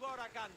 Gorakan!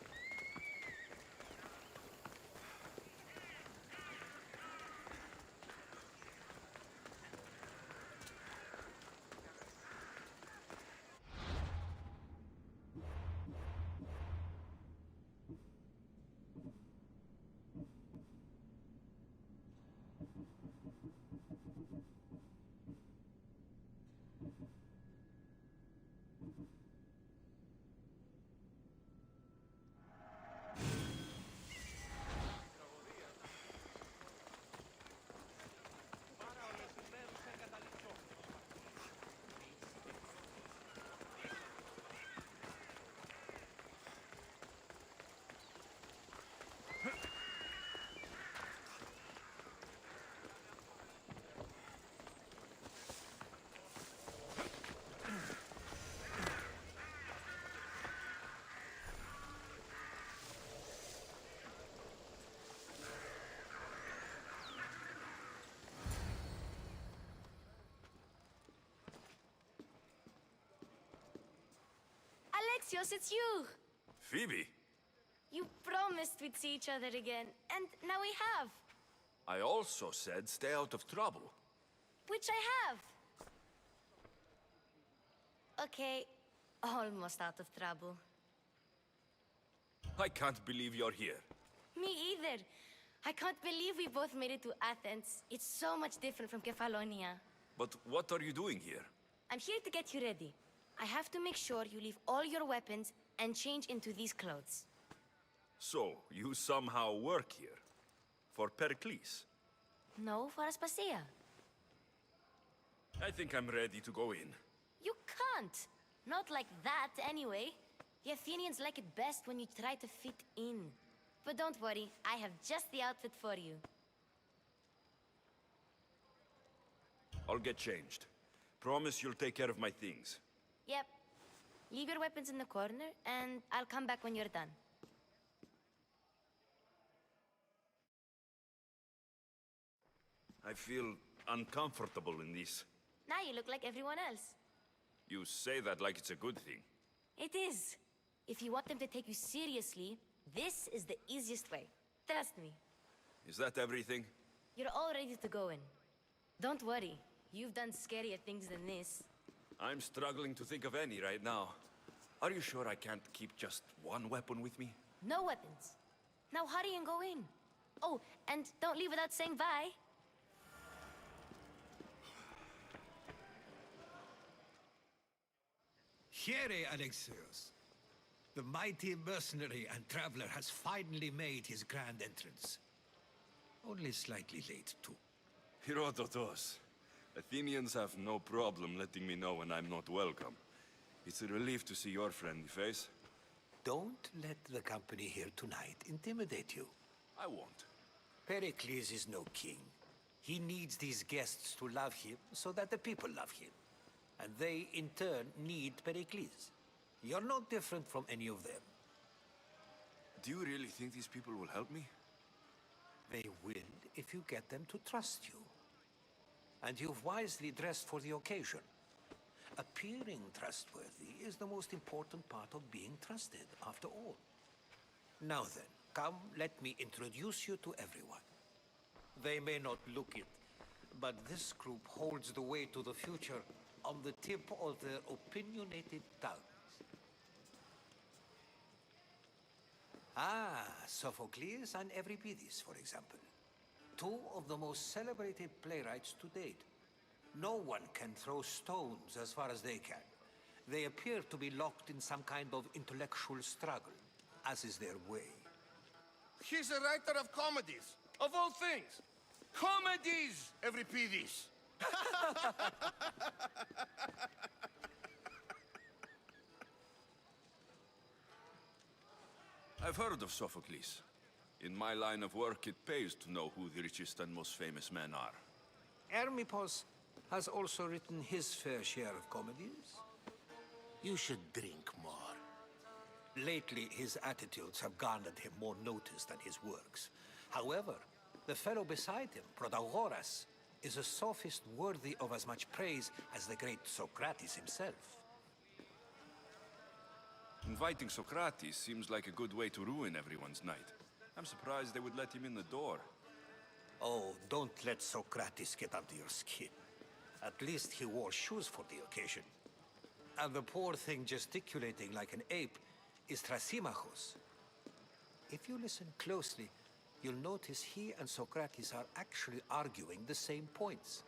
Alexios, it's you! Phoebe, You promised we'd see each other again, and now we have. I also said stay out of trouble. Which I have. Okay, almost out of trouble. I can't believe you're here. Me either. I can't believe we both made it to Athens. It's so much different from Kefalonia. But what are you doing here? I'm here to get you ready. I have to make sure you leave all your weapons and change into these clothes. So, you somehow work here? For Pericles? No, for Aspasia. I think I'm ready to go in. You can't. Not like that, anyway. The Athenians like it best when you try to fit in. But don't worry, I have just the outfit for you. I'll get changed. Promise you'll take care of my things. Yep. Leave your weapons in the corner, and I'll come back when you're done. I feel uncomfortable in this. Now you look like everyone else. You say that like it's a good thing. It is. If you want them to take you seriously, this is the easiest way. Trust me. Is that everything? You're all ready to go in. Don't worry. You've done scarier things than this. I'm struggling to think of any right now. Are you sure I can't keep just one weapon with me? No weapons. Now hurry and go in. Oh, and don't leave without saying bye. Here, Alexios. The mighty mercenary and traveler has finally made his grand entrance. Only slightly late, too. Herodotus. Athenians have no problem letting me know when I'm not welcome. It's a relief to see your friendly face. Don't let the company here tonight intimidate you. I won't. Pericles is no king. He needs these guests to love him so that the people love him. And they, in turn, need Pericles. You're no different from any of them. Do you really think these people will help me? They will if you get them to trust you. And you've wisely dressed for the occasion. Appearing trustworthy is the most important part of being trusted, after all. Now then, come, let me introduce you to everyone. They may not look it, but this group holds the way to the future on the tip of their opinionated tongues. Ah, Sophocles and Euripides, for example. Two of the most celebrated playwrights to date. No one can throw stones as far as they can. They appear to be locked in some kind of intellectual struggle, as is their way. He's a writer of comedies, of all things. Comedies, Euripides. I've heard of Sophocles. In my line of work, it pays to know who the richest and most famous men are. Hermippos has also written his fair share of comedies. You should drink more. Lately, his attitudes have garnered him more notice than his works. However, the fellow beside him, Protagoras, is a sophist worthy of as much praise as the great Socrates himself. Inviting Socrates seems like a good way to ruin everyone's night. I'm surprised they would let him in the door. Oh, don't let Socrates get under your skin. At least he wore shoes for the occasion. And the poor thing gesticulating like an ape is Thrasymachos. If you listen closely, you'll notice he and Socrates are actually arguing the same points.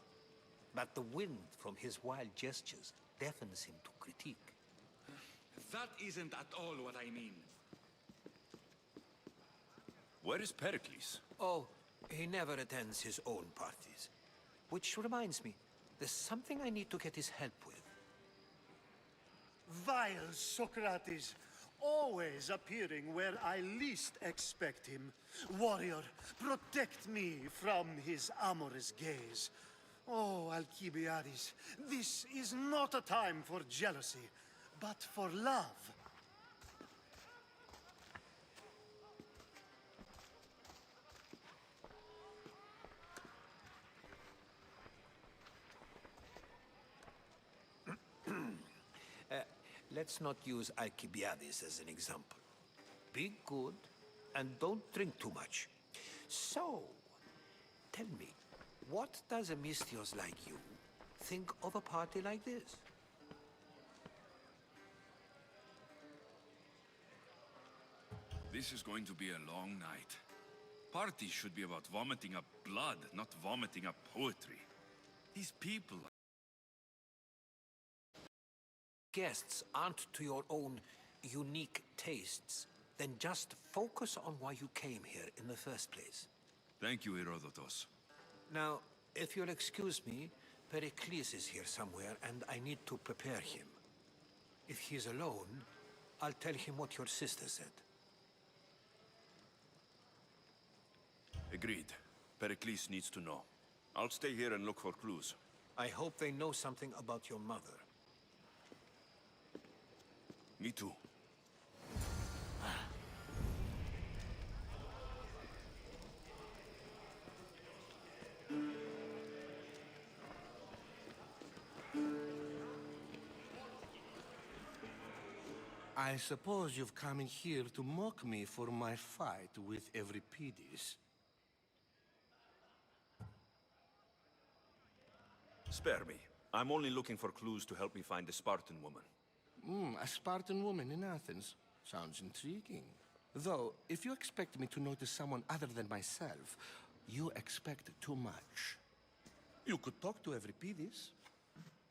But the wind from his wild gestures deafens him to critique. That isn't at all what I mean. Where is Pericles? Oh, he never attends his own parties. Which reminds me, there's something I need to get his help with. Vile Socrates, always appearing where I least expect him. Warrior, protect me from his amorous gaze. Oh, Alcibiades, this is not a time for jealousy, but for love. Let's not use Alcibiades as an example. Be good and don't drink too much. So, tell me, what does a Mystios like you think of a party like this? This is going to be a long night. Parties should be about vomiting up blood, not vomiting up poetry. These people... Guests aren't to your own unique tastes, then just focus on why you came here in the first place. Thank you, Herodotus. Now, if you'll excuse me, Pericles is here somewhere, and I need to prepare him. If he's alone, I'll tell him what your sister said. Agreed. Pericles needs to know. I'll stay here and look for clues. I hope they know something about your mother. Me too. I suppose you've come in here to mock me for my fight with Euripides. Spare me. I'm only looking for clues to help me find a Spartan woman. A Spartan woman in Athens. Sounds intriguing. Though, if you expect me to notice someone other than myself, you expect too much. You could talk to Euripides.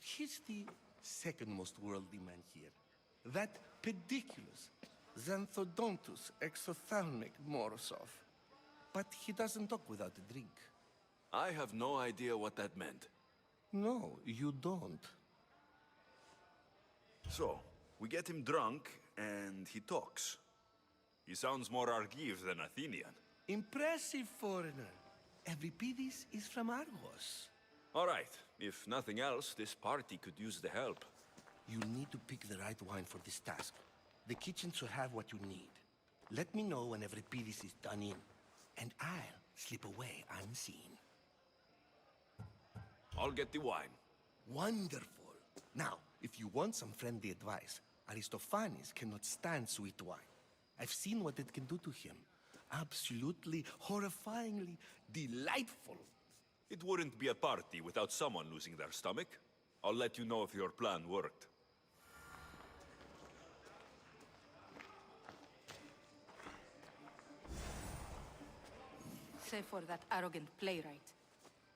He's the second most worldly man here. That pediculous, xanthodontus exophthalmic Morosov. But he doesn't talk without a drink. I have no idea what that meant. No, you don't. So, we get him drunk, and he talks. He sounds more Argive than Athenian. Impressive, foreigner. Euripides is from Argos. All right. If nothing else, this party could use the help. You need to pick the right wine for this task. The kitchen should have what you need. Let me know when Euripides is done in, and I'll slip away unseen. I'll get the wine. Wonderful. Now, if you want some friendly advice, Aristophanes cannot stand sweet wine. I've seen what it can do to him. Absolutely, horrifyingly delightful. It wouldn't be a party without someone losing their stomach. I'll let you know if your plan worked. Save for that arrogant playwright.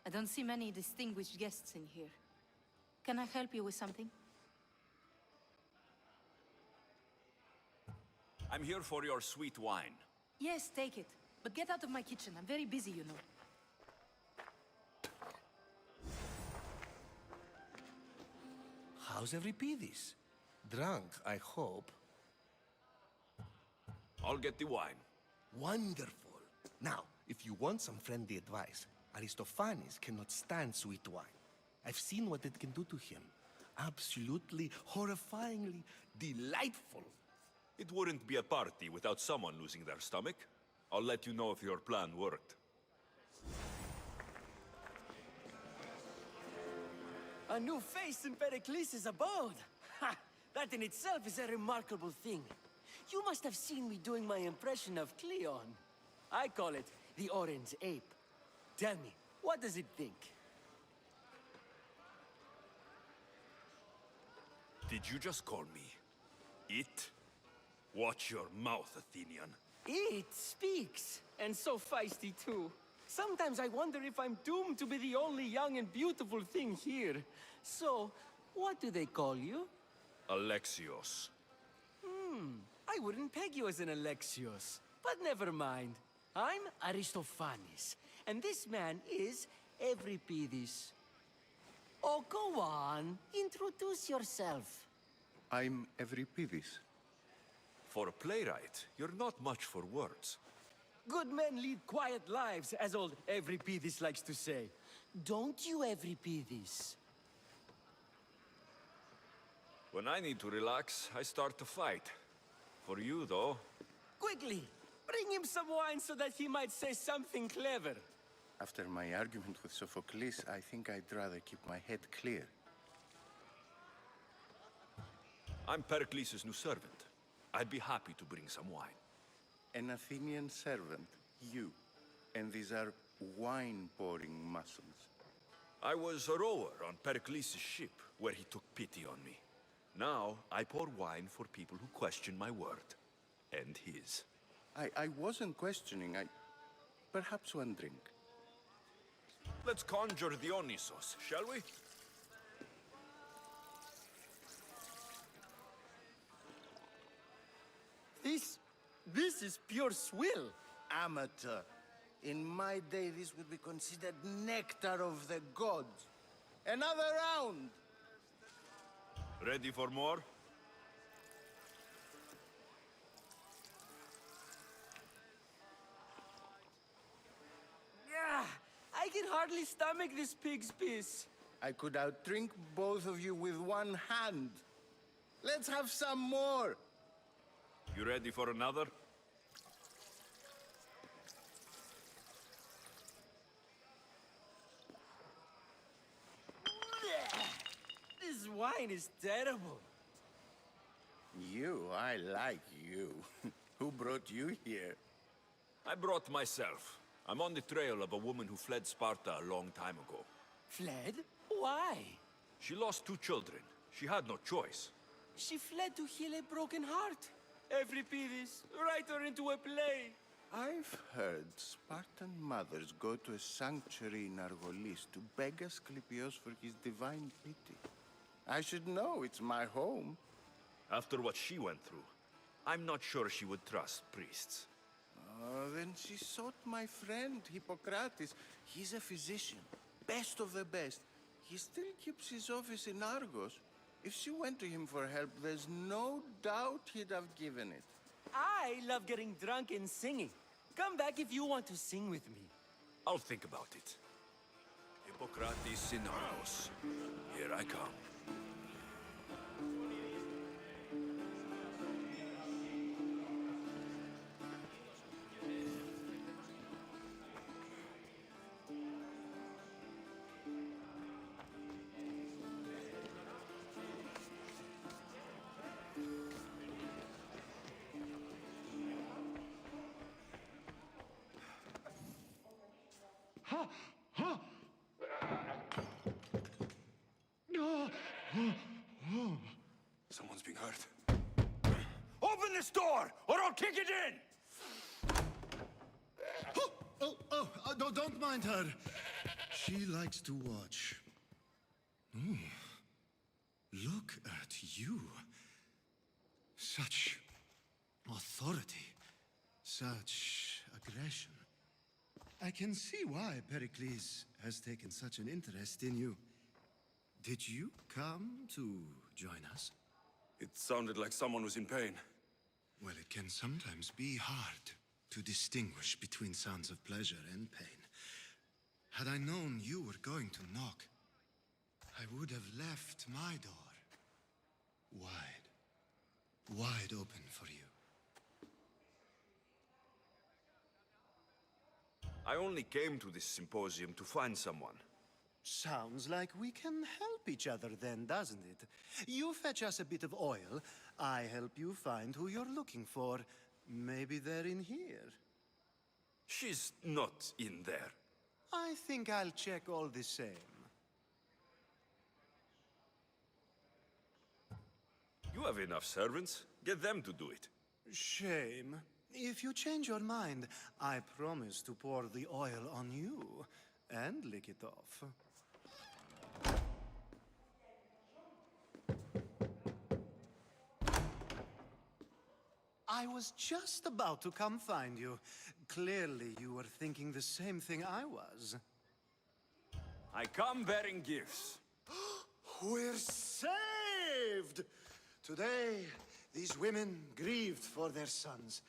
I don't see many distinguished guests in here. Can I help you with something? I'm here for your sweet wine. Yes, take it. But get out of my kitchen. I'm very busy, you know. How's Euripides? Drunk, I hope. I'll get the wine. Wonderful. Now, if you want some friendly advice, Aristophanes cannot stand sweet wine. I've seen what it can do to him. Absolutely, horrifyingly delightful. It wouldn't be a party without someone losing their stomach. I'll let you know if your plan worked. A new face in Pericles' abode! Ha! That in itself is a remarkable thing. You must have seen me doing my impression of Cleon. I call it the Orange Ape. Tell me, what does it think? Did you just call me it? Watch your mouth, Athenian. It speaks, and so feisty too. Sometimes I wonder if I'm doomed to be the only young and beautiful thing here. So, what do they call you? Alexios. I wouldn't peg you as an Alexios, but never mind. I'm Aristophanes, and this man is Euripides. Oh, go on. Introduce yourself. I'm Euripides. For a playwright, you're not much for words. Good men lead quiet lives, as old Euripides likes to say. Don't you, Euripides? When I need to relax, I start to fight. For you, though, Quickly, bring him some wine so that he might say something clever. After my argument with Sophocles, I think I'd rather keep my head clear. I'm Pericles' new servant. I'd be happy to bring some wine. An Athenian servant, you. And these are wine-pouring muscles. I was a rower on Pericles' ship, where he took pity on me. Now, I pour wine for people who question my word. And his. I wasn't questioning, Perhaps one drink. Let's conjure Dionysos, shall we? This is pure swill. Amateur. In my day, this would be considered nectar of the gods. Another round! Ready for more? I can hardly stomach this pig's piss. I could outdrink both of you with one hand. Let's have some more! You ready for another? This wine is terrible. I like you. Who brought you here? I brought myself. I'm on the trail of a woman who fled Sparta a long time ago. Fled? Why? She lost 2 children. She had no choice. She fled to heal a broken heart. Euripides, write her into a play. I've heard Spartan mothers go to a sanctuary in Argolis to beg Asclepios for his divine pity. I should know, it's my home. After what she went through, I'm not sure she would trust priests. Then she sought my friend, Hippocrates. He's a physician, best of the best. He still keeps his office in Argos. If she went to him for help, there's no doubt he'd have given it. I love getting drunk and singing. Come back if you want to sing with me. I'll think about it. Hippocrates in Argos. Here I come. Someone's being hurt. Open this door, or I'll kick it in! No, don't mind her. She likes to watch. Oh, look at you. Such authority, such aggression. I can see why Pericles has taken such an interest in you. Did you come to join us? It sounded like someone was in pain. Well, it can sometimes be hard to distinguish between sounds of pleasure and pain. Had I known you were going to knock, I would have left my door wide open for you. I only came to this symposium to find someone. Sounds like we can help each other then, doesn't it? You fetch us a bit of oil, I help you find who you're looking for. Maybe they're in here. She's not in there. I think I'll check all the same. You have enough servants. Get them to do it. Shame. If you change your mind, I promise to pour the oil on you and lick it off. I was just about to come find you. Clearly, you were thinking the same thing I was. I come bearing gifts. We're saved! Today, these women grieved for their sons,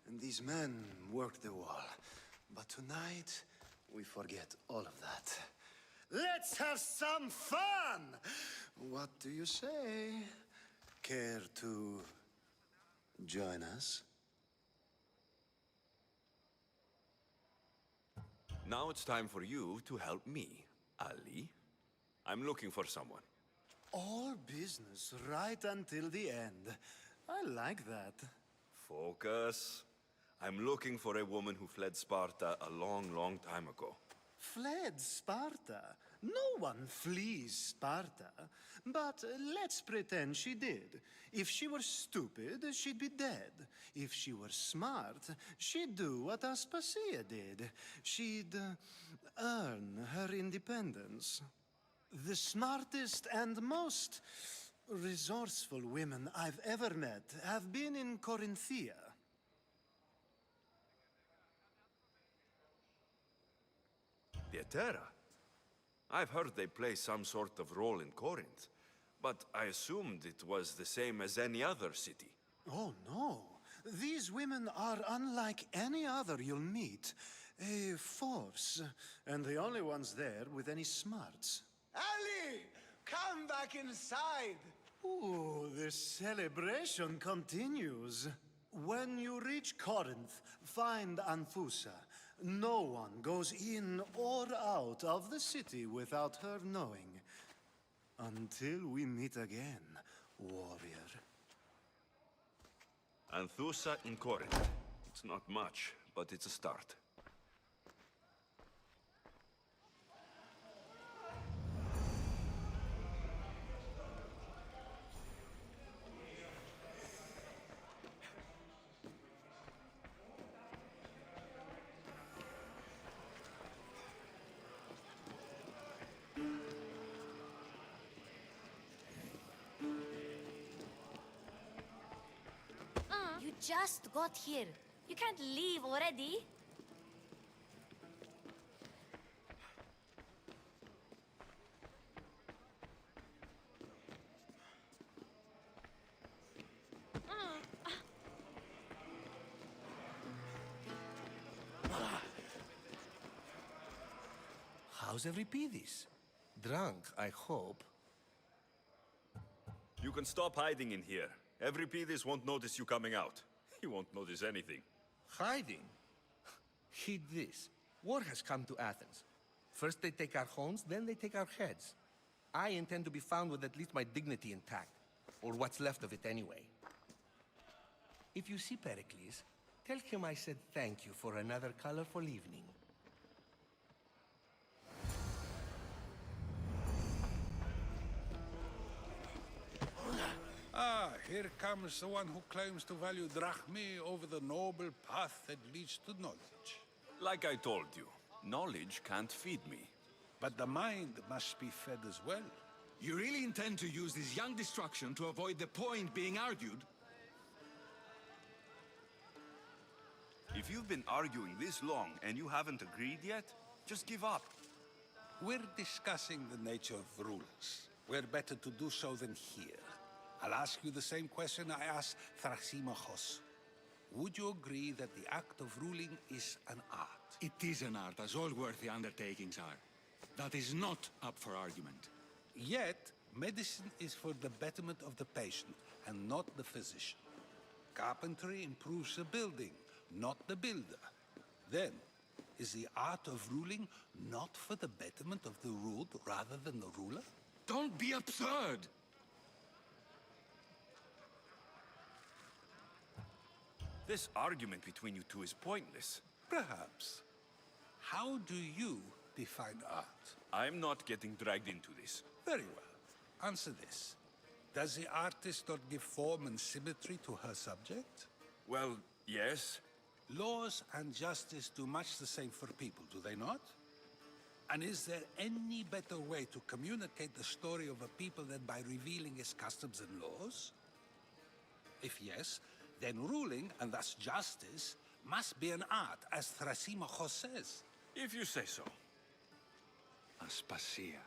and these men worked the wall. But tonight, we forget all of that. Let's have some fun! What do you say? Care to join us? Now it's time for you to help me, Ali. I'm looking for someone. All business right until the end. I like that. Focus. I'm looking for a woman who fled Sparta a long, long time ago. Fled Sparta? No one flees Sparta. But let's pretend she did. If she were stupid, she'd be dead. If she were smart, she'd do what Aspasia did. She'd earn her independence. The smartest and most resourceful women I've ever met have been in Corinthia. Pieterra? I've heard they play some sort of role in Corinth, but I assumed it was the same as any other city. Oh, no. These women are unlike any other you'll meet. A force, and the only ones there with any smarts. Ali! Come back inside! Ooh, the celebration continues. When you reach Corinth, find Anthusa. No one goes in or out of the city without her knowing. Until we meet again, warrior. Anthusa in Corinth. It's not much, but it's a start. You just got here. You can't leave already. How's Euripides? Drunk, I hope. You can stop hiding in here. Euripides won't notice you coming out. He won't notice anything. Hiding? Heed this. War has come to Athens. First they take our homes, then they take our heads. I intend to be found with at least my dignity intact. Or what's left of it anyway. If you see Pericles, tell him I said thank you for another colorful evening. Ah, here comes the one who claims to value drachmae over the noble path that leads to knowledge. Like I told you, knowledge can't feed me. But the mind must be fed as well. You really intend to use this young destruction to avoid the point being argued? If you've been arguing this long and you haven't agreed yet, just give up. We're discussing the nature of rulers. Where better to do so than here? I'll ask you the same question I asked Thrasymachos. Would you agree that the act of ruling is an art? It is an art, as all worthy undertakings are. That is not up for argument. Yet, medicine is for the betterment of the patient, and not the physician. Carpentry improves the building, not the builder. Then, is the art of ruling not for the betterment of the ruled rather than the ruler? Don't be absurd! This argument between you two is pointless. Perhaps. How do you define art? I'm not getting dragged into this. Very well. Answer this. Does the artist not give form and symmetry to her subject? Well, yes. Laws and justice do much the same for people, do they not? And is there any better way to communicate the story of a people than by revealing its customs and laws? If yes, then ruling, and thus justice, must be an art, as Thrasymachos says. If you say so. Aspasia.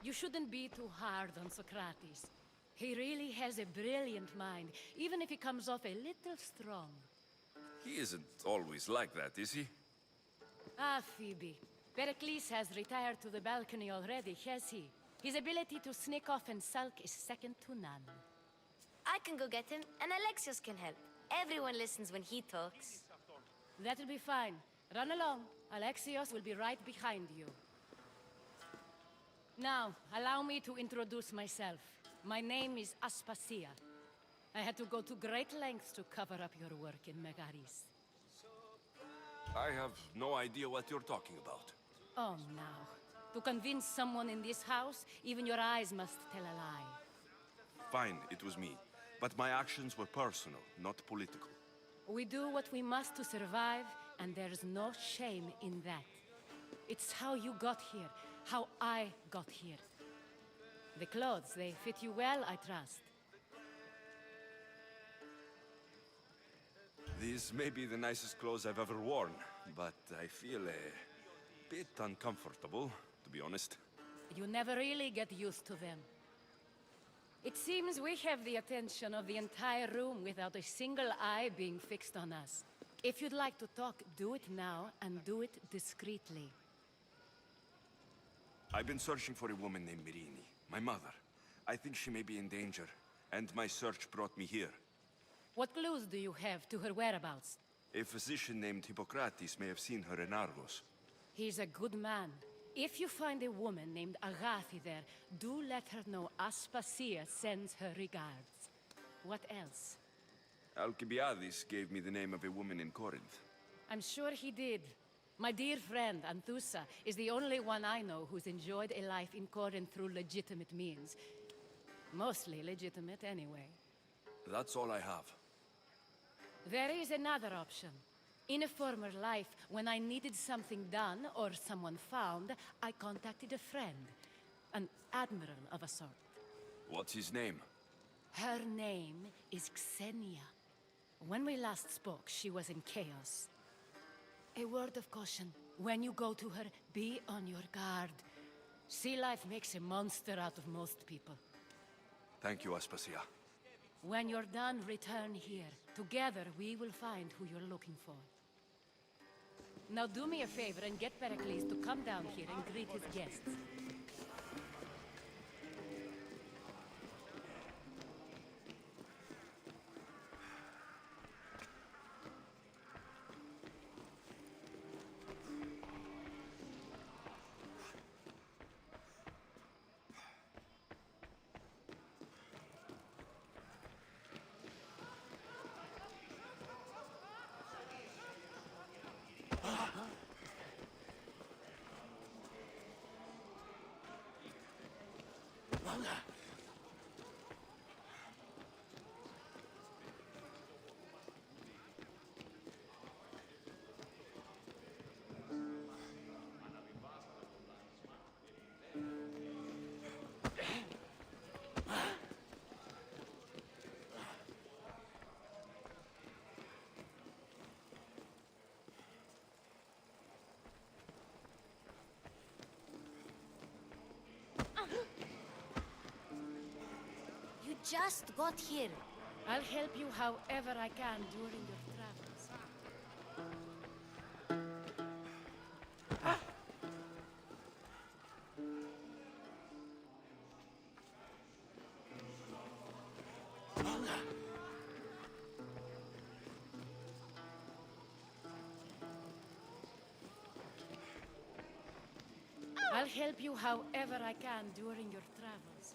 You shouldn't be too hard on Socrates. He really has a brilliant mind, even if he comes off a little strong. He isn't always like that, is he? Ah, Phoebe. Pericles has retired to the balcony already, has he? His ability to sneak off and sulk is second to none. I can go get him, and Alexios can help. Everyone listens when he talks. That'll be fine. Run along. Alexios will be right behind you. Now, allow me to introduce myself. My name is Aspasia. I had to go to great lengths to cover up your work in Megaris. I have no idea what you're talking about. Oh, now. To convince someone in this house, even your eyes must tell a lie. Fine, it was me. But my actions were personal, not political. We do what we must to survive, and there's no shame in that. It's how you got here, how I got here. The clothes, they fit you well, I trust. These may be the nicest clothes I've ever worn, but I feel a bit uncomfortable, to be honest. You never really get used to them. It seems we have the attention of the entire room without a single eye being fixed on us. If you'd like to talk, do it now, and do it discreetly. I've been searching for a woman named Mirini, my mother. I think she may be in danger, and my search brought me here. What clues do you have to her whereabouts? A physician named Hippocrates may have seen her in Argos. He's a good man. If you find a woman named Agathi there, do let her know Aspasia sends her regards. What else? Alcibiades gave me the name of a woman in Corinth. I'm sure he did. My dear friend, Anthusa, is the only one I know who's enjoyed a life in Corinth through legitimate means. Mostly legitimate, anyway. That's all I have. There is another option. In a former life, when I needed something done or someone found, I contacted a friend. An admiral of a sort. What's his name? Her name is Xenia. When we last spoke, she was in chaos. A word of caution. When you go to her, be on your guard. Sea life makes a monster out of most people. Thank you, Aspasia. When you're done, return here. Together, we will find who you're looking for. Now do me a favor and get Pericles to come down here and greet his guests. just got here. I'll help you however I can during your travels. I'll help you however I can during your travels.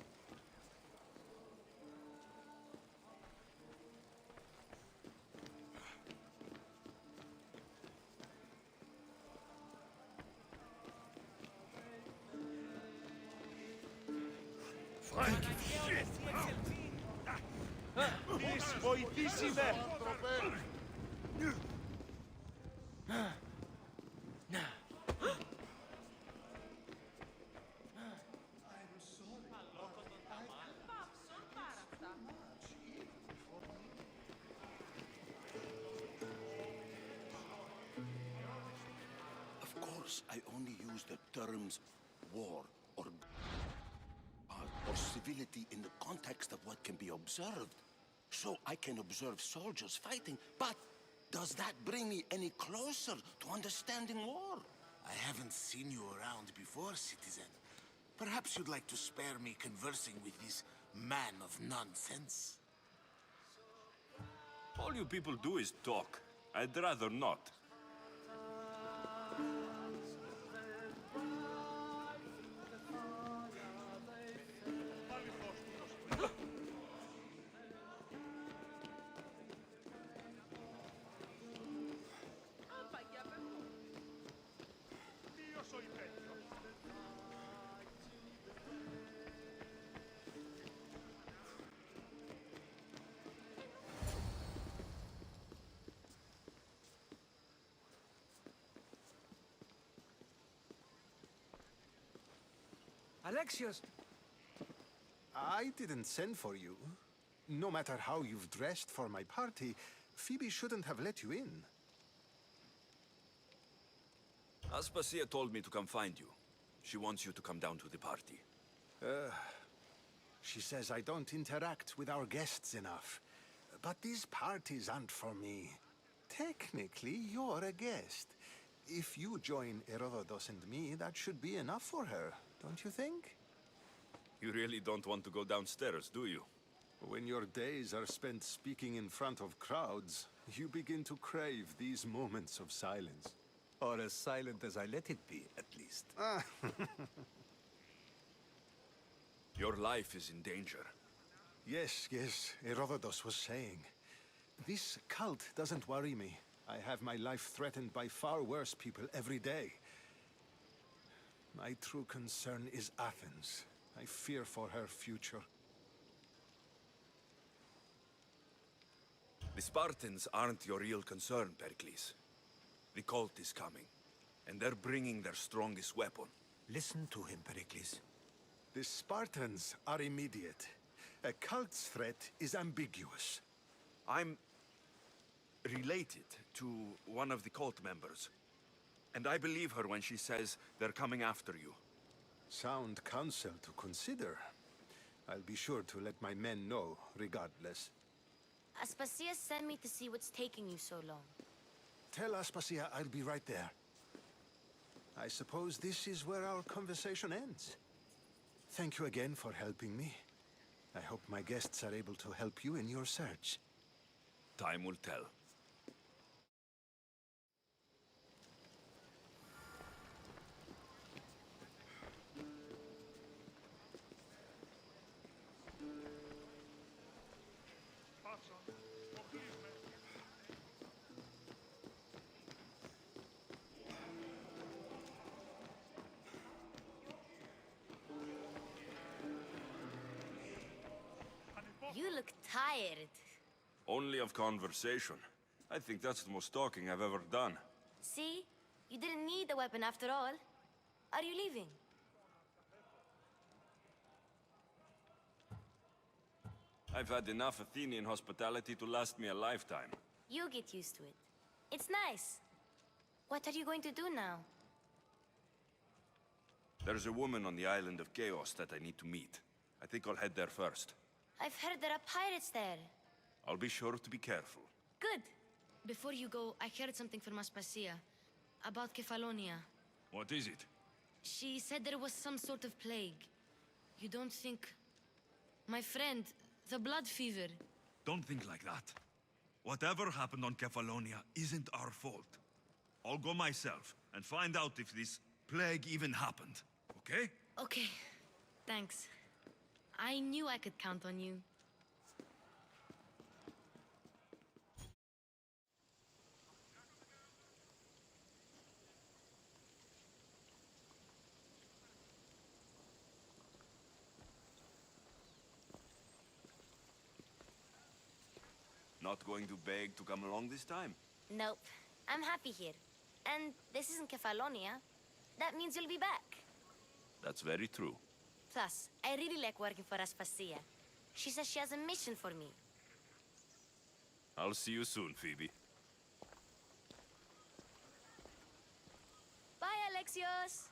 Of course, I only use the terms war or civility in the context of what can be observed. So I can observe soldiers fighting, but does that bring me any closer to understanding war? I haven't seen you around before, citizen. Perhaps you'd like to spare me conversing with this man of nonsense? All you people do is talk. I'd rather not. Alexios! I didn't send for you. No matter how you've dressed for my party, Phoebe shouldn't have let you in. Aspasia told me to come find you. She wants you to come down to the party. She says I don't interact with our guests enough. But these parties aren't for me. Technically, you're a guest. If you join Herodotus and me, that should be enough for her, don't you think? You really don't want to go downstairs, do you? When your days are spent speaking in front of crowds, you begin to crave these moments of silence. Or as silent as I let it be, at least. Your life is in danger. Yes, Herodotus was saying. This cult doesn't worry me. I have my life threatened by far worse people every day. My true concern is Athens. I fear for her future. The Spartans aren't your real concern, Pericles. The cult is coming, and they're bringing their strongest weapon. Listen to him, Pericles. The Spartans are immediate. A cult's threat is ambiguous. I'm related to one of the cult members. And I believe her when she says they're coming after you. Sound counsel to consider. I'll be sure to let my men know, regardless. Aspasia sent me to see what's taking you so long. Tell Aspasia I'll be right there. I suppose this is where our conversation ends. Thank you again for helping me. I hope my guests are able to help you in your search. Time will tell. You look tired. Only of conversation. I think that's the most talking I've ever done. See? You didn't need the weapon after all. Are you leaving? I've had enough Athenian hospitality to last me a lifetime. You get used to it. It's nice. What are you going to do now? There's a woman on the island of Chaos that I need to meet. I think I'll head there first. I've heard there are pirates there. I'll be sure to be careful. Good. Before you go, I heard something from Aspasia. About Kefalonia. What is it? She said there was some sort of plague. You don't think... My friend, the blood fever. Don't think like that. Whatever happened on Kefalonia isn't our fault. I'll go myself and find out if this plague even happened, okay? Okay. Thanks. I knew I could count on you. Not going to beg to come along this time? Nope. I'm happy here. And this isn't Kefalonia. That means you'll be back. That's very true. Plus, I really like working for Aspasia. She says she has a mission for me. I'll see you soon, Phoebe. Bye, Alexios!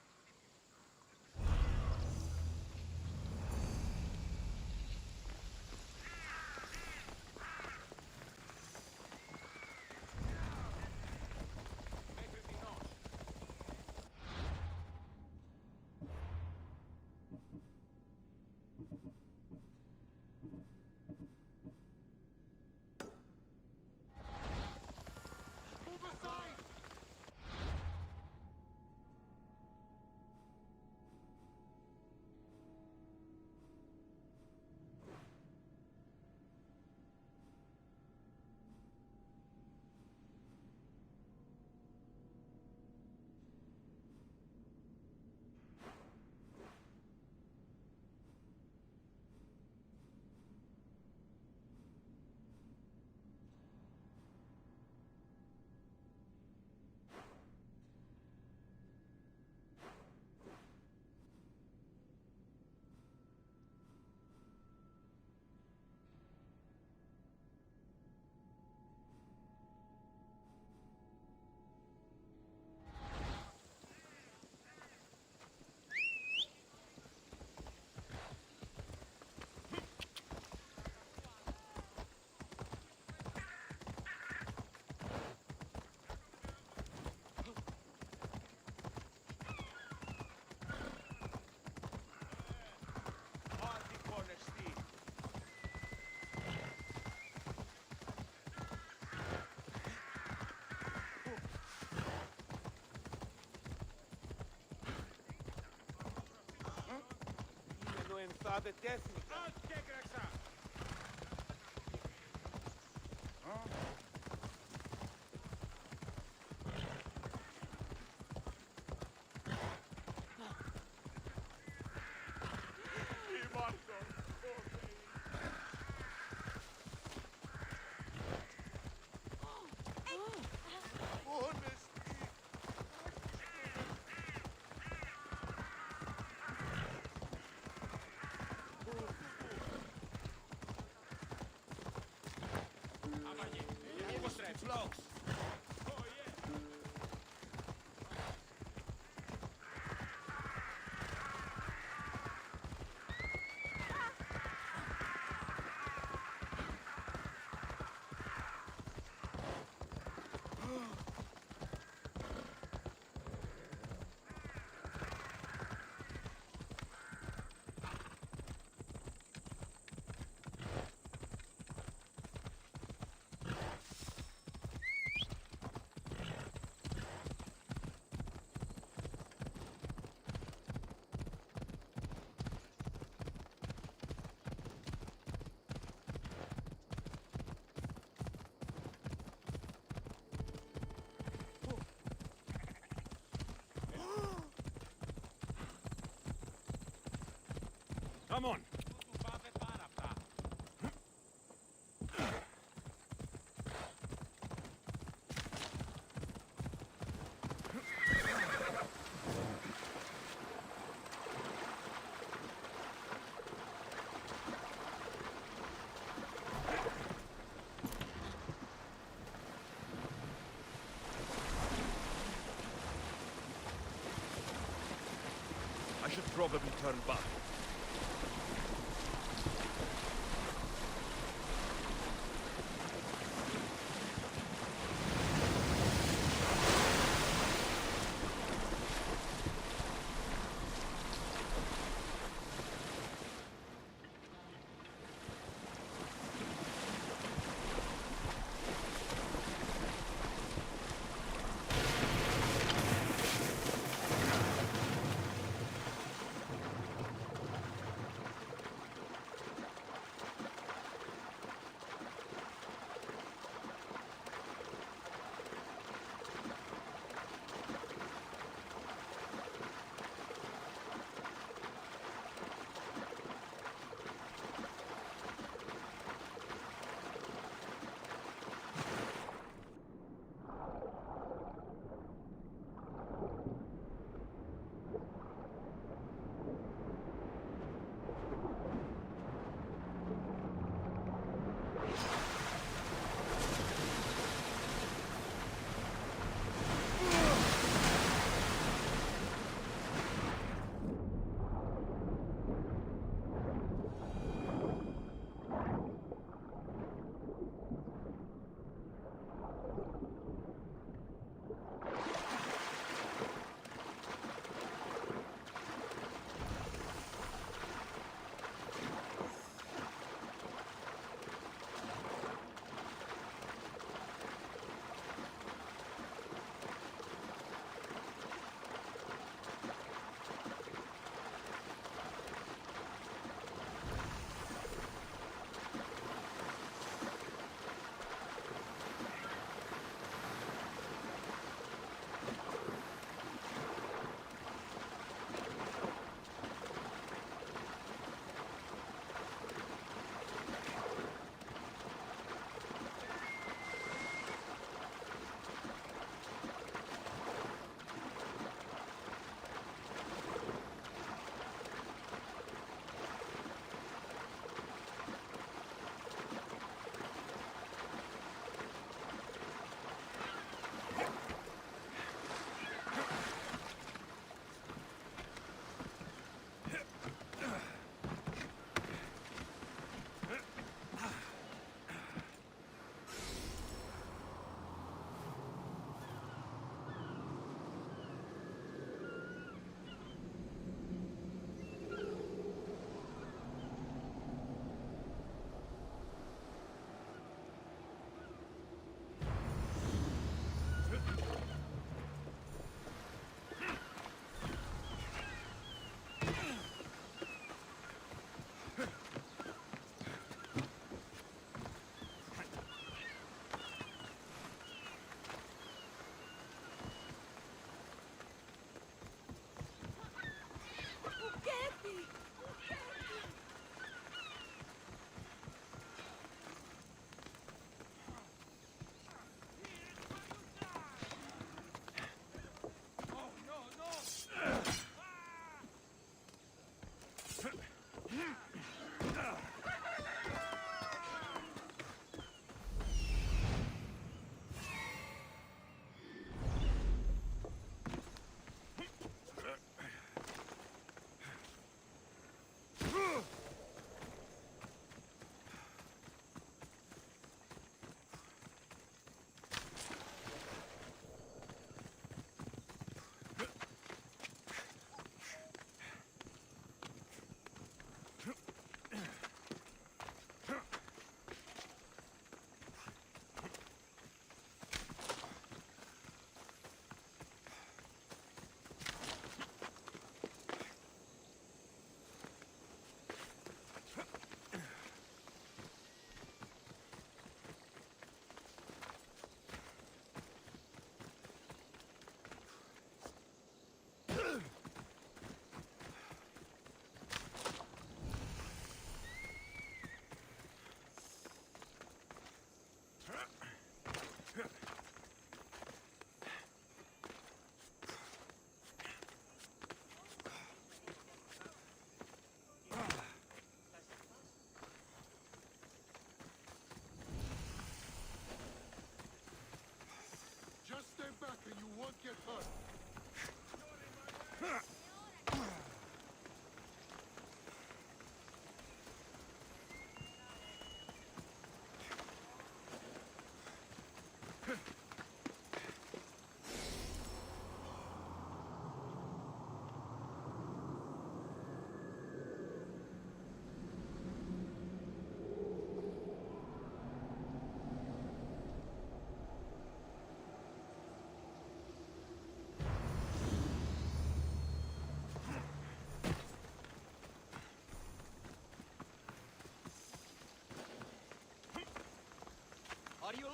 Entrada técnica. Vlogs. Come on. I should probably turn back.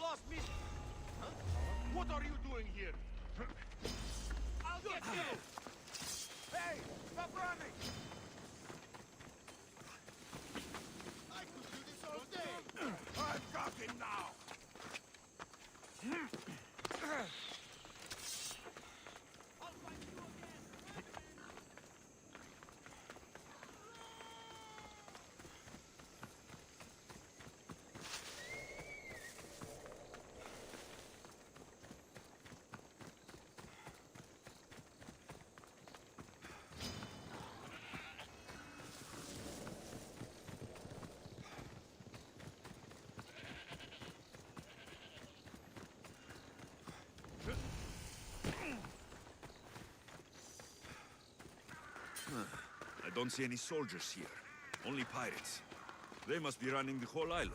lost me. Huh? What are you doing here? I'll get you! Hey, stop running! I could do this all day. I'm talking now. I'll find you again. I don't see any soldiers here. Only pirates. They must be running the whole island.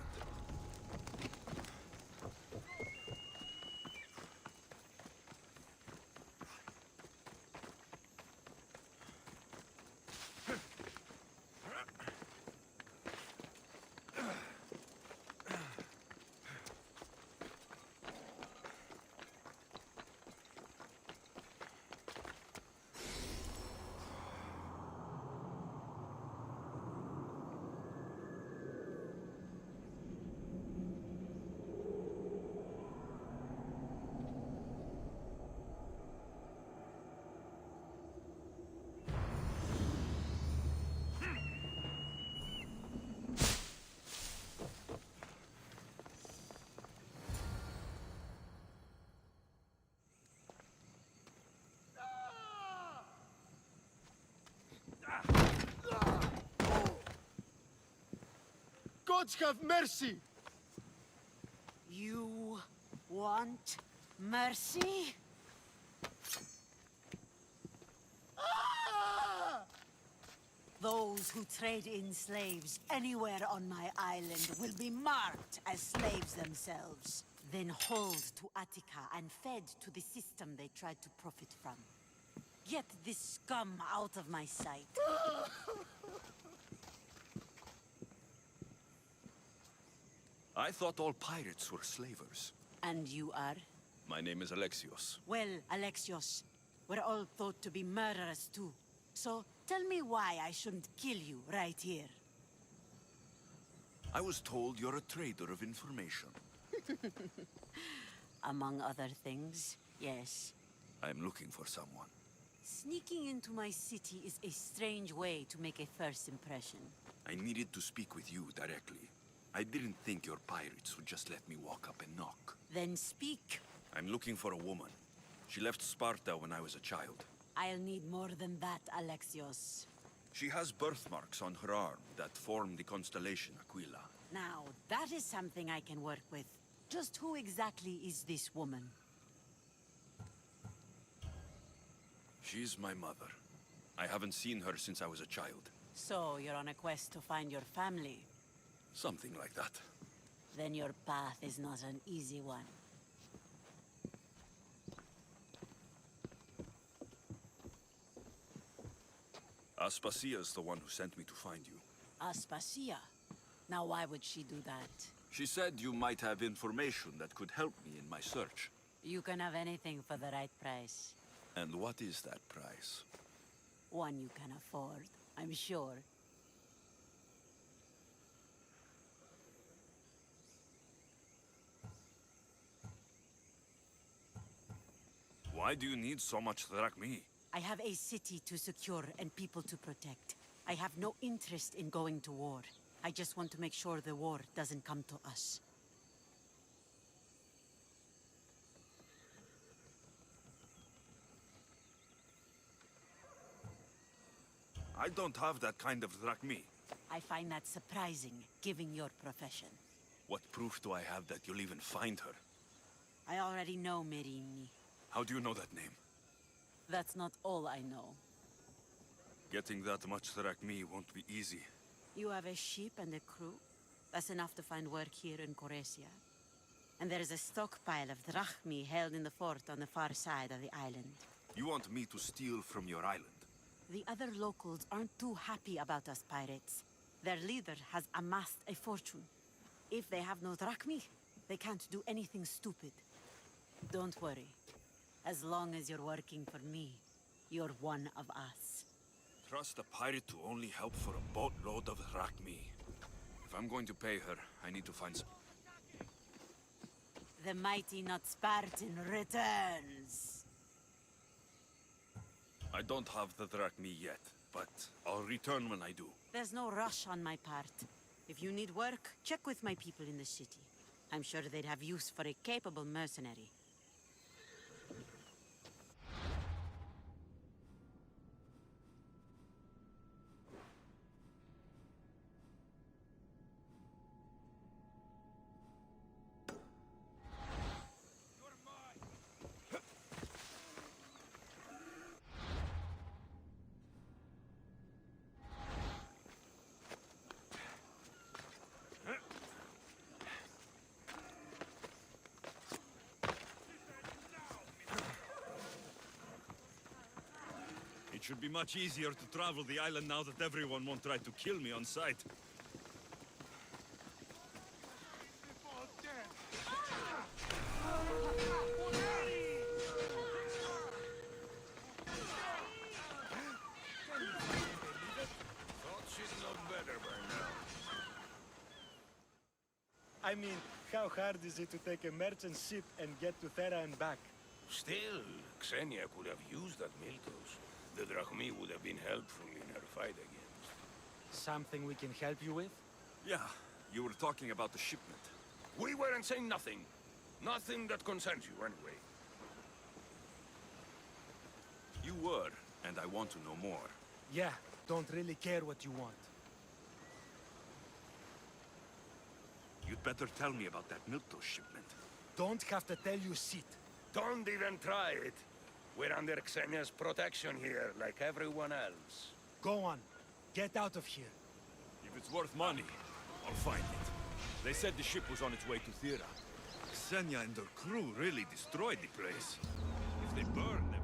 Gods have mercy! You want mercy? Those who trade in slaves anywhere on my island will be marked as slaves themselves, then hauled to Attica and fed to the system they tried to profit from. Get this scum out of my sight. I thought all pirates were slavers. And you are? My name is Alexios. Well, Alexios, we're all thought to be murderers too. So, tell me why I shouldn't kill you right here. I was told you're a trader of information. Among other things, yes. I'm looking for someone. Sneaking into my city is a strange way to make a first impression. I needed to speak with you directly. I didn't think your pirates would just let me walk up and knock. Then speak. I'm looking for a woman. She left Sparta when I was a child. I'll need more than that, Alexios. She has birthmarks on her arm that form the constellation Aquila. Now, that is something I can work with. Just who exactly is this woman? She's my mother. I haven't seen her since I was a child. So, you're on a quest to find your family? Something like that. Then your path is not an easy one. Aspasia's the one who sent me to find you. Aspasia? Now why would she do that? She said you might have information that could help me in my search. You can have anything for the right price. And what is that price? One you can afford, I'm sure. Why do you need so much drachmi? I have a city to secure and people to protect. I have no interest in going to war. I just want to make sure the war doesn't come to us. I don't have that kind of drachmi. I find that surprising, given your profession. What proof do I have that you'll even find her? I already know Merini. How do you know that name? That's not all I know. Getting that much drachmi won't be easy. You have a ship and a crew? That's enough to find work here in Coresia. And there is a stockpile of drachmi held in the fort on the far side of the island. You want me to steal from your island? The other locals aren't too happy about us pirates. Their leader has amassed a fortune. If they have no drachmi, They can't do anything stupid. Don't worry. As long as you're working for me, you're one of us. Trust a pirate to only help for a boatload of Rakmi. If I'm going to pay her, I need to find some... The mighty not Spartan returns. I don't have the Drachmi yet, but I'll return when I do. There's no rush on my part. If you need work, check with my people in the city. I'm sure they'd have use for a capable mercenary. It should be much easier to travel the island now that everyone won't try to kill me on sight. I mean, how hard is it to take a merchant ship and get to Thera and back? Still, Xenia could have used that Miltos. The Drachmi would have been helpful in her fight against. Something we can help you with? Yeah, you were talking about the shipment. We weren't saying nothing. Nothing that concerns you, anyway. You were, and I want to know more. Yeah, don't really care what you want. You'd better tell me about that Miltos shipment. Don't have to tell you shit. Don't even try it. We're under Xenia's protection here, like everyone else. Go on. Get out of here. If it's worth money, I'll find it. They said the ship was on its way to Thera. Xenia and her crew really destroyed the place. If they burned everything...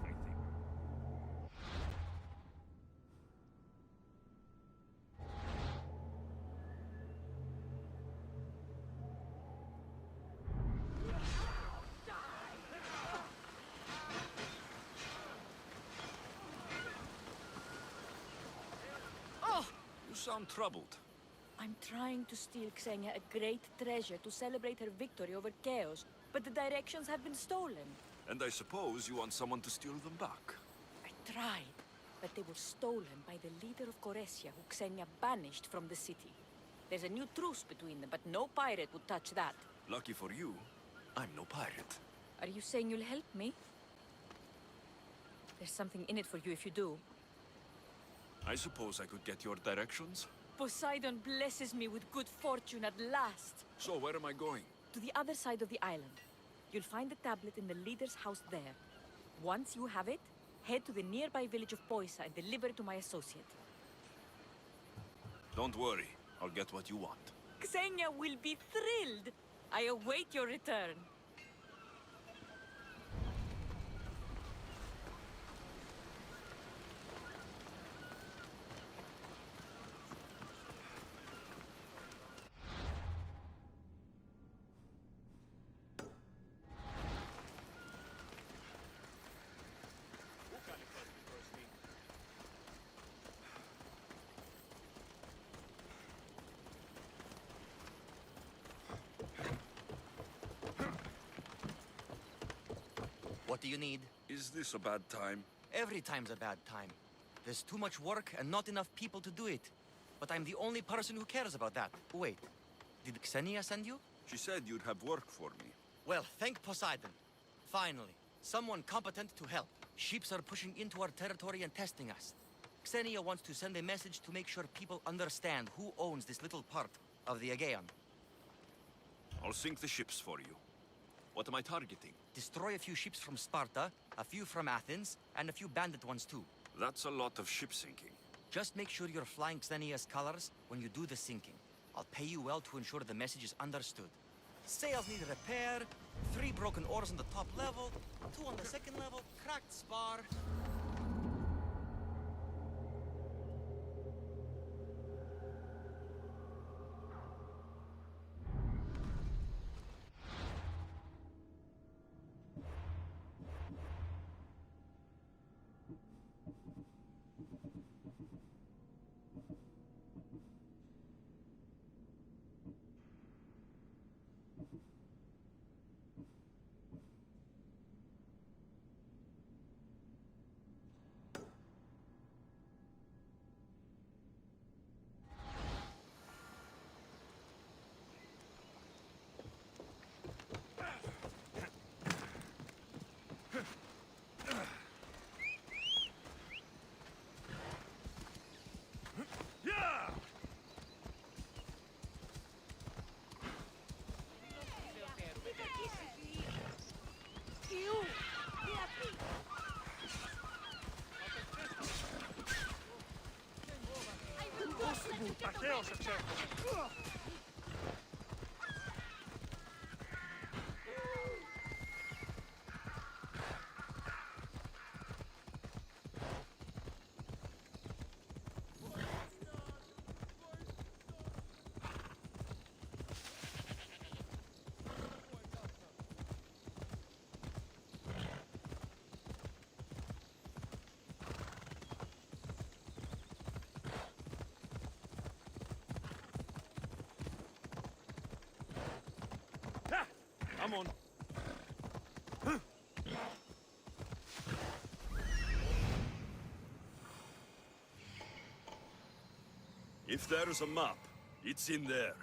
You sound troubled. I'm trying to steal Xenia a great treasure to celebrate her victory over Chaos, but the directions have been stolen. And I suppose you want someone to steal them back. I tried, but they were stolen by the leader of Goresia, who Xenia banished from the city. There's a new truce between them, but no pirate would touch that. Lucky for you, I'm no pirate. Are you saying you'll help me? There's something in it for you if you do. I suppose I could get your directions? Poseidon blesses me with good fortune at last. So where am I going? To the other side of the island. You'll find the tablet in the leader's house there. Once you have it, head to the nearby village of Poisa and deliver it to my associate. Don't worry, I'll get what you want. Xenia will be thrilled. I await your return. What do you need? Is this a bad time? Every time's a bad time. There's too much work and not enough people to do it. But I'm the only person who cares about that. Wait, did Xenia send you? She said you'd have work for me. Well, thank Poseidon. Finally, someone competent to help. Ships are pushing into our territory and testing us. Xenia wants to send a message to make sure people understand who owns this little part of the Aegean. I'll sink the ships for you. What am I targeting? Destroy a few ships from Sparta, a few from Athens, and a few bandit ones too. That's a lot of ship sinking. Just make sure you're flying Xenia's colors when you do the sinking. I'll pay you well to ensure the message is understood. Sails need repair, 3 broken oars on the top level, 2 on the second level, cracked spar. Αρχαίος εξέχος. I'm on. If there's a map, it's in there.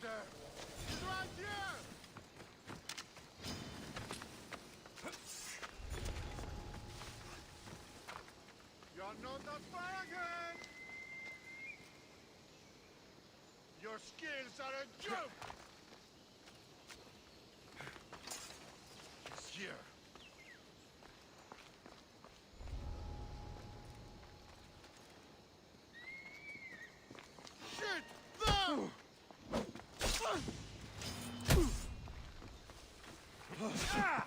Fighter! He's right here! You're not a Spartan! Your skills are a joke! He's here. Shoot them! Ah!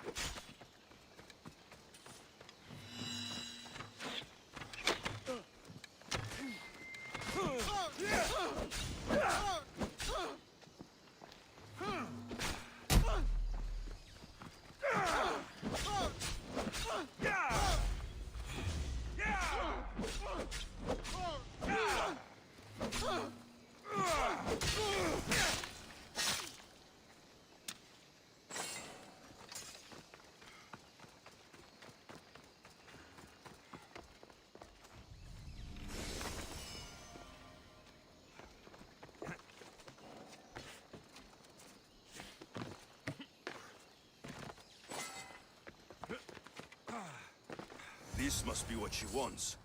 This must be what she wants.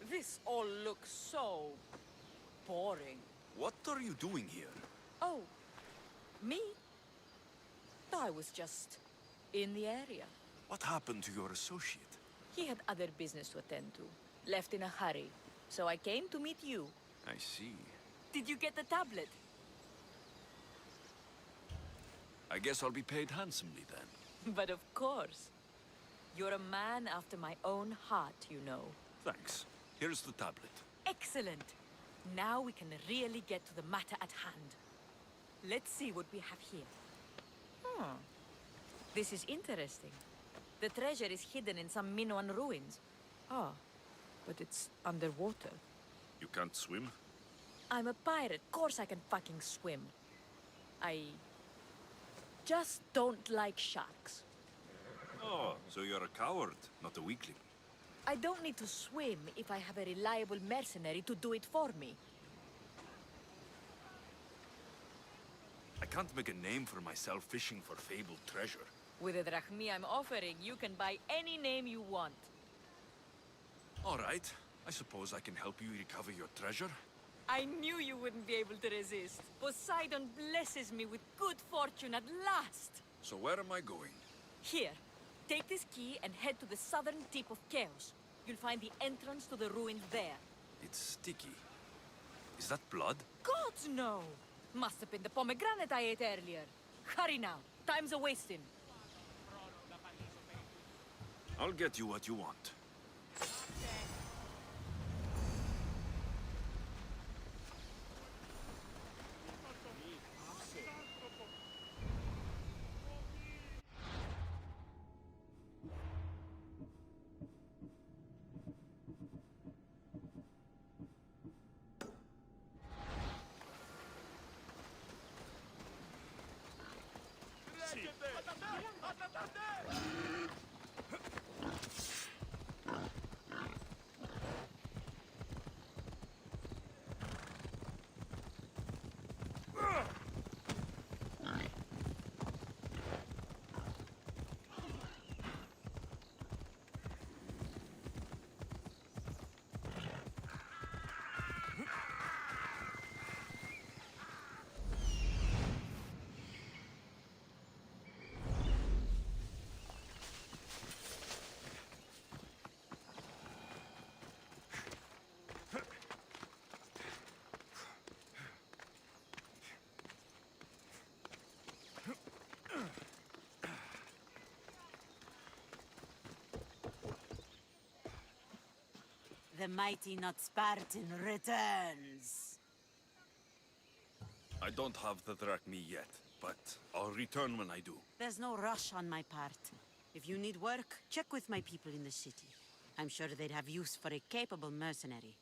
This all looks so boring. What are you doing here? Oh, me? I was just in the area. What happened to your associate? He had other business to attend to. Left in a hurry. So I came to meet you. I see. Did you get the tablet? I guess I'll be paid handsomely then. But of course. You're a man after my own heart, you know. Thanks. Here's the tablet. Excellent. Now we can really get to the matter at hand. Let's see what we have here. This is interesting. The treasure is hidden in some Minoan ruins. Ah, but it's underwater. You can't swim? I'm a pirate. Course I can fucking swim. I just don't like sharks. Oh, so you're a coward, not a weakling. I don't need to swim if I have a reliable mercenary to do it for me. I can't make a name for myself fishing for fabled treasure. With the drachmi I'm offering, you can buy any name you want. All right. I suppose I can help you recover your treasure. I knew you wouldn't be able to resist. Poseidon blesses me with good fortune at last. So where am I going? Here, take this key and head to the southern tip of Chaos. You'll find the entrance to the ruins there. It's sticky. Is that blood? Gods, no! Must have been the pomegranate I ate earlier. Hurry now. Time's a-wasting. I'll get you what you want. The mighty not Spartan returns. I don't have the drachmi yet, but I'll return when I do. There's no rush on my part. If you need work, check with my people in the city. I'm sure they'd have use for a capable mercenary.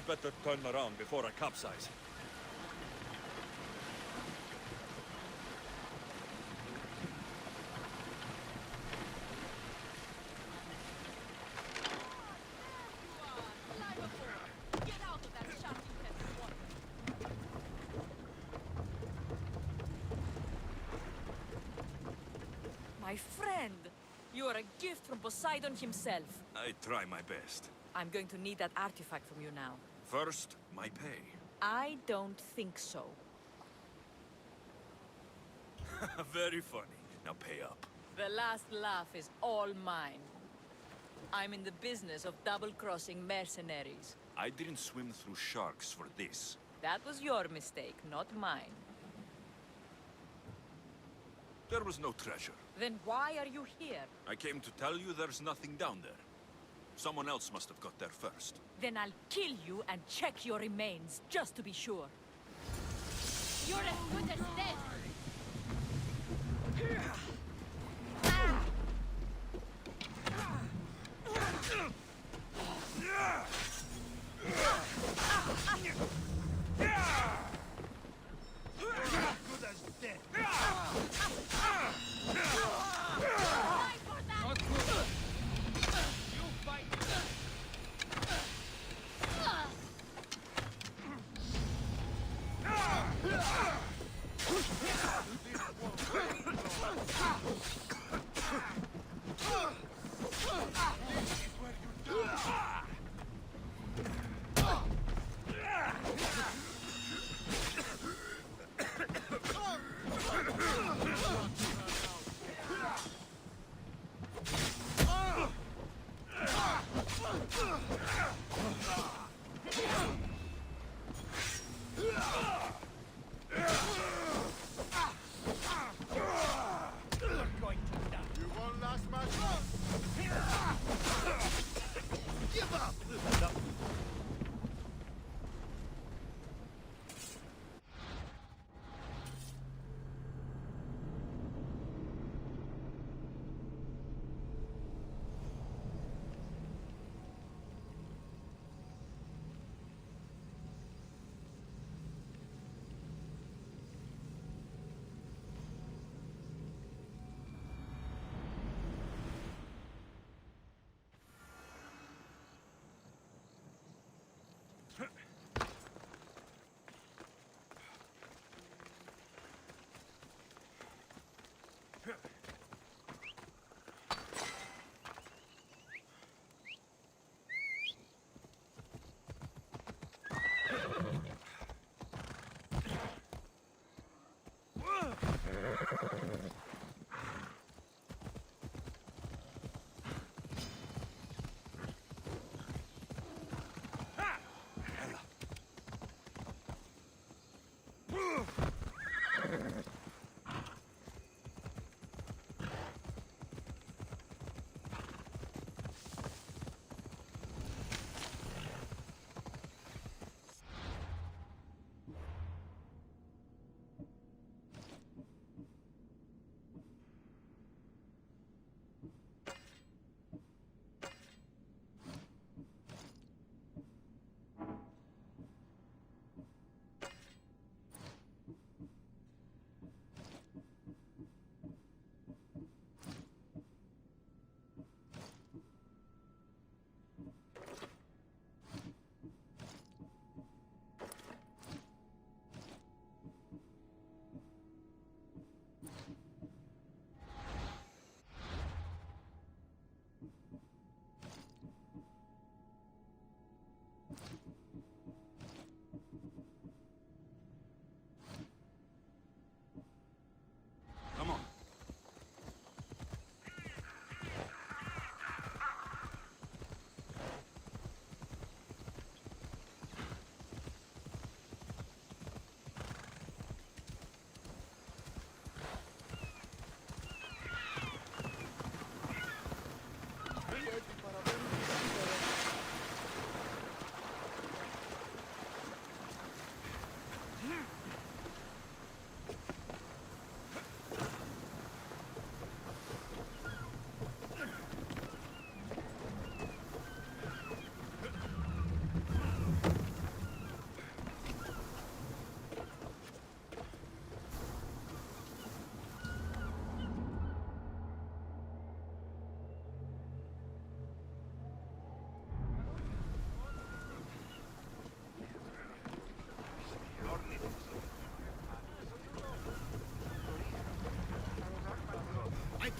We'd better turn around before I capsize. My friend, you are a gift from Poseidon himself. I try my best. I'm going to need that artifact from you now. First, my pay. I don't think so. Very funny. Now pay up. The last laugh is all mine. I'm in the business of double-crossing mercenaries. I didn't swim through sharks for this. That was your mistake, not mine. There was no treasure. Then why are you here? I came to tell you there's nothing down there. Someone else must have got there first. Then I'll kill you and check your remains, just to be sure. You're as good as dead. Good as dead.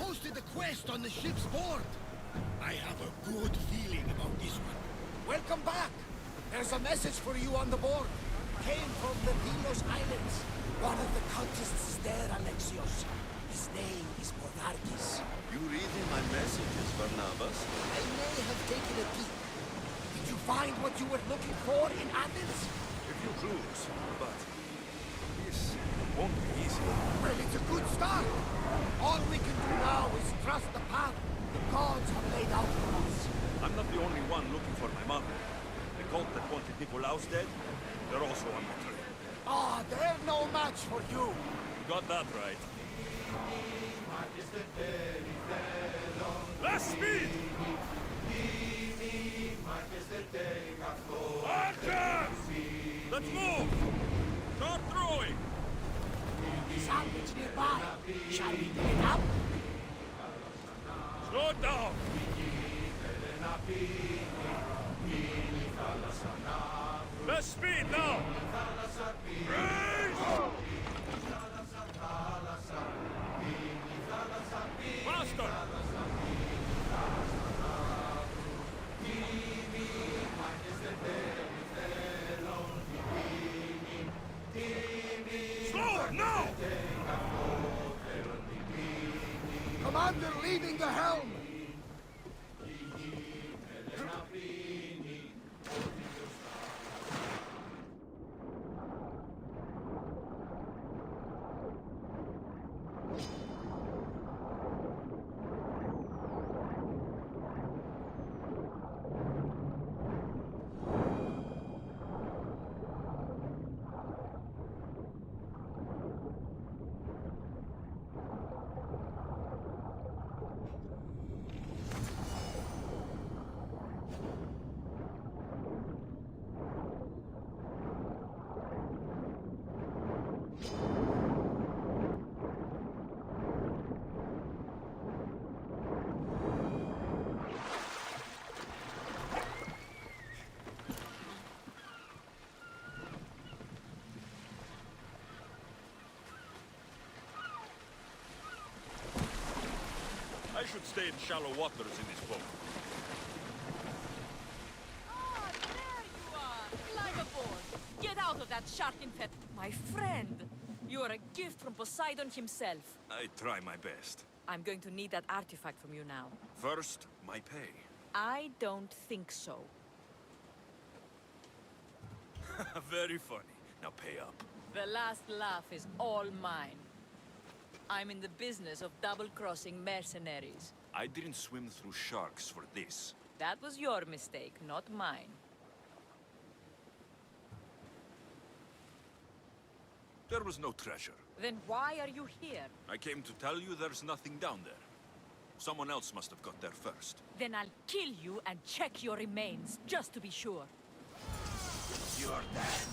posted a quest on the ship's board. I have a good feeling about this one. Welcome back. There's a message for you on the board. Came from the Delos Islands. One of the cultists there, Alexios. His name is Monarchis. You reading my messages, Barnabas? I may have taken a peek. Did you find what you were looking for in Athens? A few clues, but this won't be easy. Well, it's a good start. All we can do now is trust the path the gods have laid out for us. I'm not the only one looking for my mother. The cult that wanted Nicolaus dead, they're also on my trail. Ah, they're no match for you. You got that right. Less speed! Archers! Let's move! Start throwing! Salvage nearby. Shall we pick it up? Slow it down! Less speed now! Raise! Faster! Slower now! Commander leading the helm! I should stay in shallow waters in this boat. Ah, there you are! Climb aboard! Get out of that shark-infested... My friend! You are a gift from Poseidon himself. I try my best. I'm going to need that artifact from you now. First, my pay. I don't think so. Very funny. Now pay up. The last laugh is all mine. I'm in the business of double-crossing mercenaries. I didn't swim through sharks for this. That was your mistake, not mine. There was no treasure. Then why are you here? I came to tell you there's nothing down there. Someone else must have got there first. Then I'll kill you and check your remains, just to be sure. You're dead.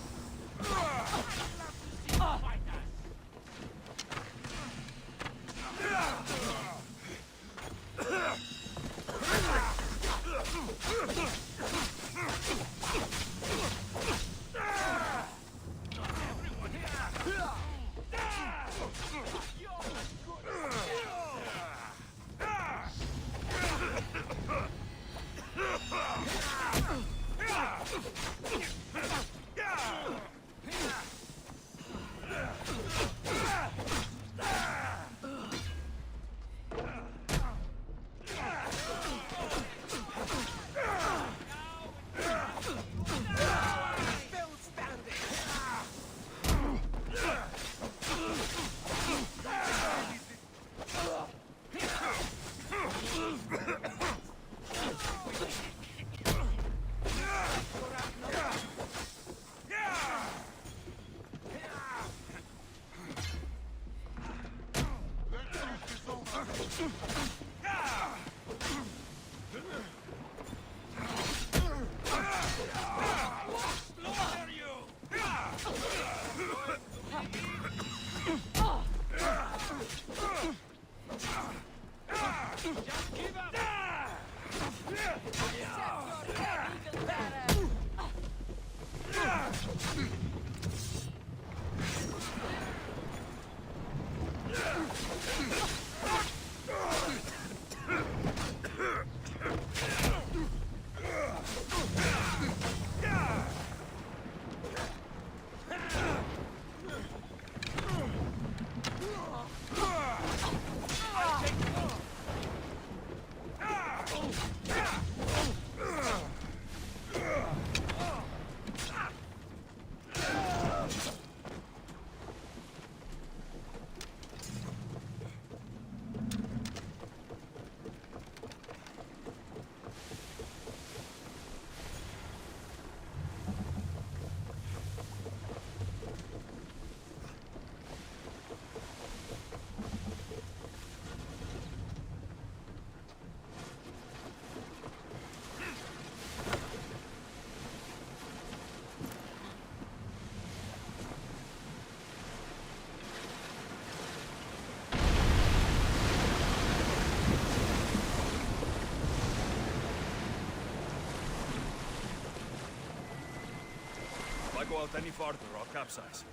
go out any farther, I'll capsize.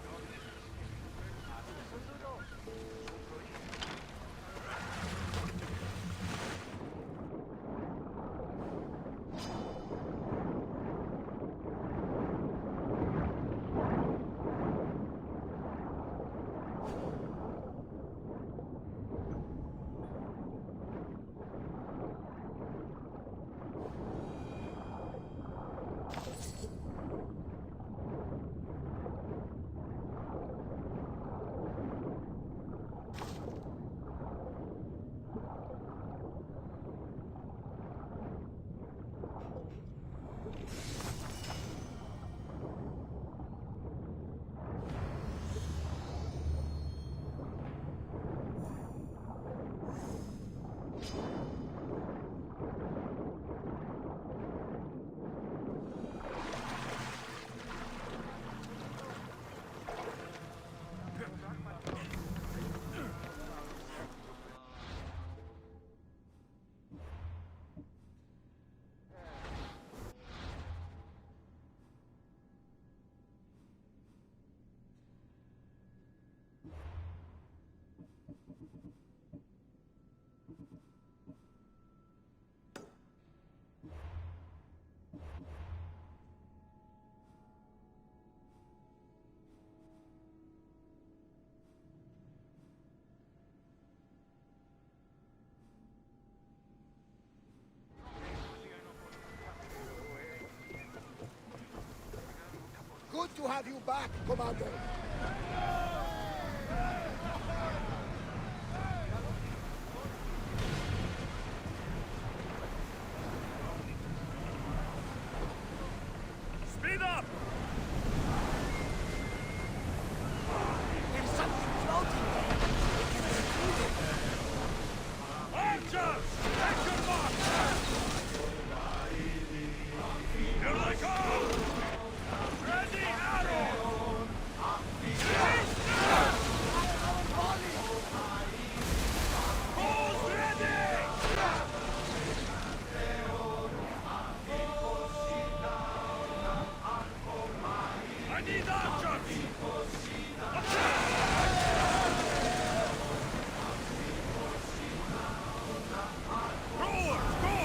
Good to have you back, Commander. Speed up! There's something floating there. We can retrieve it. Archers! Take your mark! Here they come! Ready, arrow! Bows ready! I need archers! Rowers, go!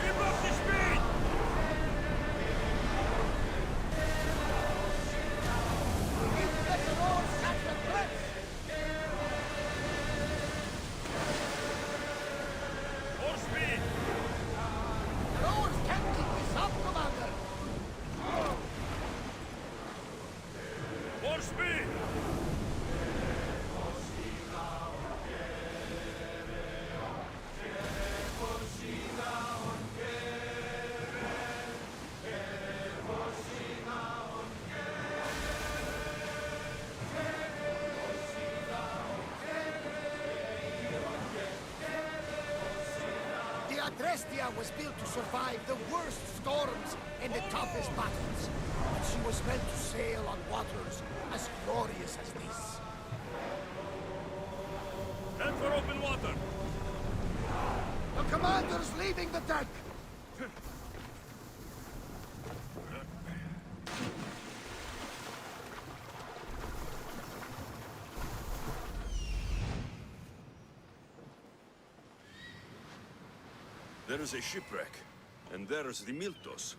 Keep up the speed! More speed! Rowers can't keep this up, Commander. More speed! The Adrestia was built to survive the worst storms and the toughest battles. But she was meant to sail on waters as glorious as this. Head for open water! The commander's leaving the deck! There is a shipwreck, and there's the Miltos.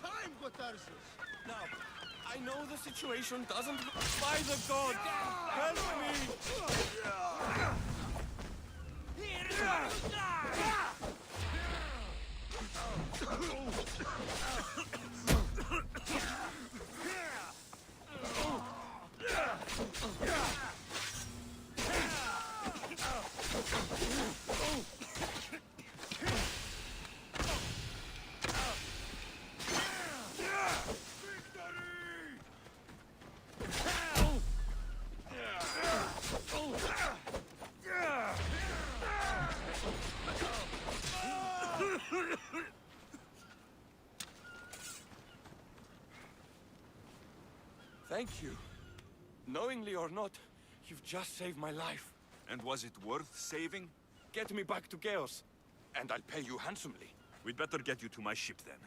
time, Gotarsus! Now, I know the situation doesn't... By the gods! Help me! Thank you. Knowingly or not, you've just saved my life. And was it worth saving? Get me back to Chaos, and I'll pay you handsomely. We'd better get you to my ship then.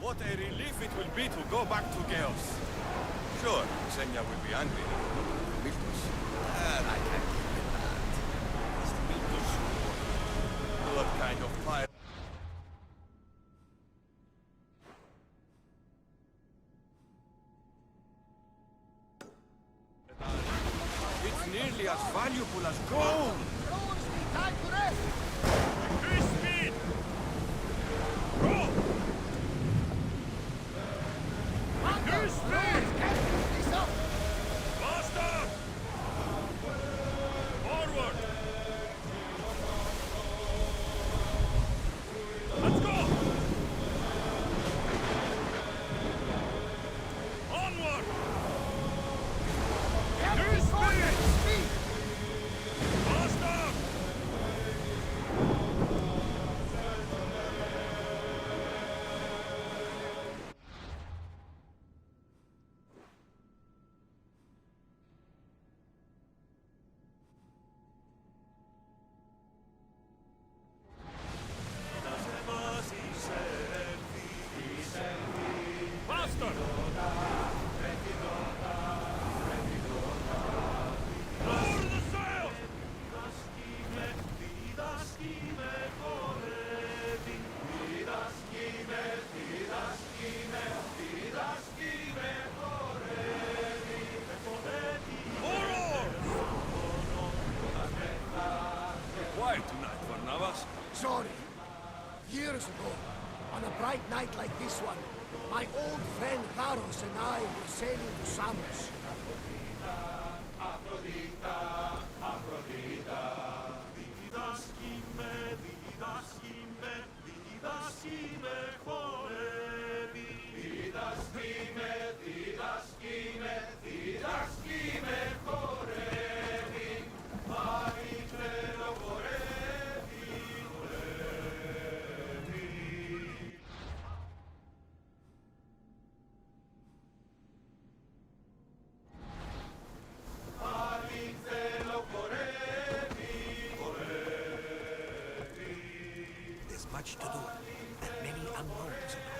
What a relief it will be to go back to Chaos. Sure, Xenia will be angry that we don't have Miltos. And I can't give it that. It's Miltos who... What kind of fire... It's nearly as valuable as gold! Time to rest! Increase speed! Roll! Increase speed! This up! Faster! Forward! Let's go! Onward! Increase speed! right for Navas? Sorry. Years ago, on a bright night like this one, my old friend Laros and I were sailing to Samos. There's much to do, and many unknowns.